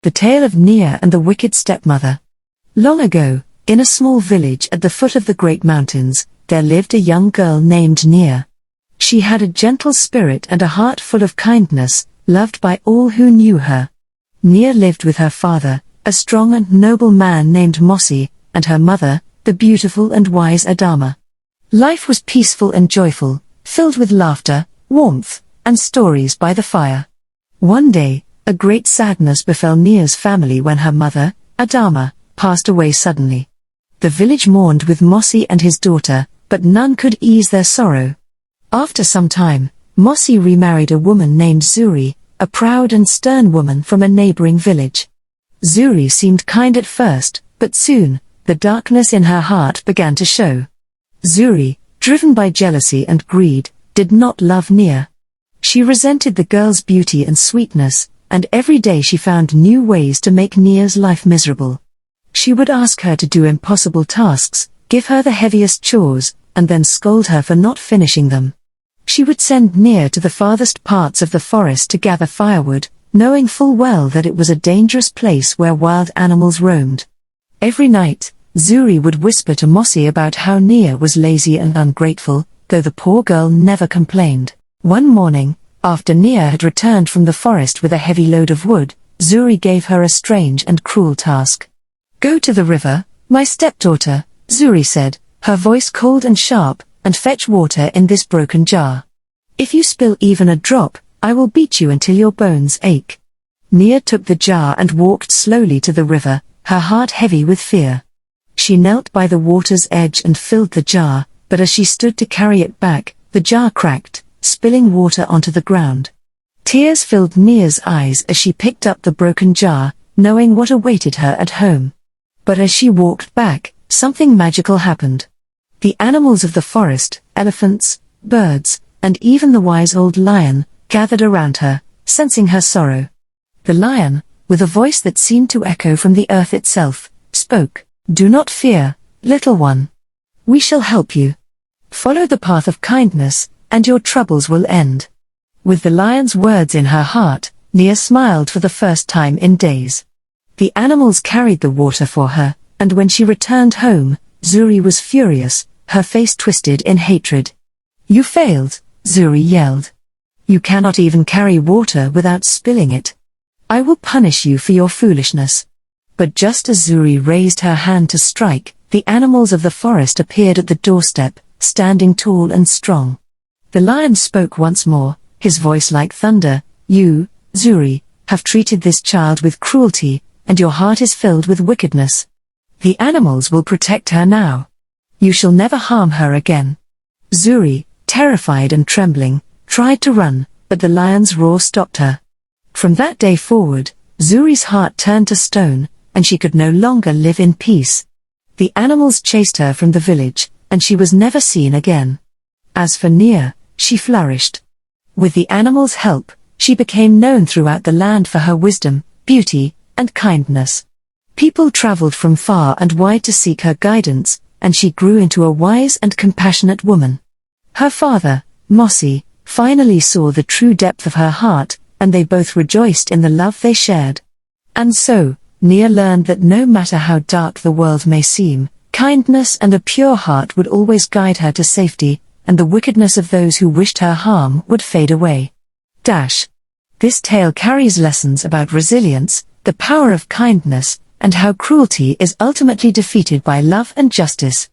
The Tale of Nia and the Wicked Stepmother. Long ago, in a small village at the foot of the great mountains, there lived a young girl named Nia. She had a gentle spirit and a heart full of kindness, loved by all who knew her. Nia lived with her father, a strong and noble man named Mosi, and her mother, the beautiful and wise Adama. Life was peaceful and joyful, filled with laughter, warmth, and stories by the fire. One day, a great sadness befell Nia's family when her mother, Adama, passed away suddenly. The village mourned with Mosi and his daughter, but none could ease their sorrow. After some time, Mosi remarried a woman named Zuri, a proud and stern woman from a neighboring village. Zuri seemed kind at first, but soon, the darkness in her heart began to show. Zuri, driven by jealousy and greed, did not love Nia. She resented the girl's beauty and sweetness, and every day she found new ways to make Nia's life miserable. She would ask her to do impossible tasks, give her the heaviest chores, and then scold her for not finishing them. She would send Nia to the farthest parts of the forest to gather firewood, knowing full well that it was a dangerous place where wild animals roamed. Every night, Zuri would whisper to Mosi about how Nia was lazy and ungrateful, though the poor girl never complained. One morning, after Nia had returned from the forest with a heavy load of wood, Zuri gave her a strange and cruel task. "Go to the river, my stepdaughter," Zuri said, her voice cold and sharp, "and fetch water in this broken jar. If you spill even a drop, I will beat you until your bones ache." Nia took the jar and walked slowly to the river, her heart heavy with fear. She knelt by the water's edge and filled the jar, but as she stood to carry it back, the jar cracked, spilling water onto the ground. Tears filled Nia's eyes as she picked up the broken jar, knowing what awaited her at home. But as she walked back, something magical happened. The animals of the forest, elephants, birds, and even the wise old lion, gathered around her, sensing her sorrow. The lion, with a voice that seemed to echo from the earth itself, spoke, "Do not fear, little one. We shall help you. Follow the path of kindness, and your troubles will end." With the lion's words in her heart, Nia smiled for the first time in days. The animals carried the water for her, and when she returned home, Zuri was furious, her face twisted in hatred. "You failed," Zuri yelled. "You cannot even carry water without spilling it. I will punish you for your foolishness." But just as Zuri raised her hand to strike, the animals of the forest appeared at the doorstep, standing tall and strong. The lion spoke once more, his voice like thunder, "You, Zuri, have treated this child with cruelty, and your heart is filled with wickedness. The animals will protect her now. You shall never harm her again." Zuri, terrified and trembling, tried to run, but the lion's roar stopped her. From that day forward, Zuri's heart turned to stone, and she could no longer live in peace. The animals chased her from the village, and she was never seen again. As for Nia, she flourished. With the animals' help, she became known throughout the land for her wisdom, beauty, and kindness. People traveled from far and wide to seek her guidance, and she grew into a wise and compassionate woman. Her father, Mosi, finally saw the true depth of her heart, and they both rejoiced in the love they shared. And so, Nia learned that no matter how dark the world may seem, kindness and a pure heart would always guide her to safety, and the wickedness of those who wished her harm would fade away. This tale carries lessons about resilience, the power of kindness, and how cruelty is ultimately defeated by love and justice.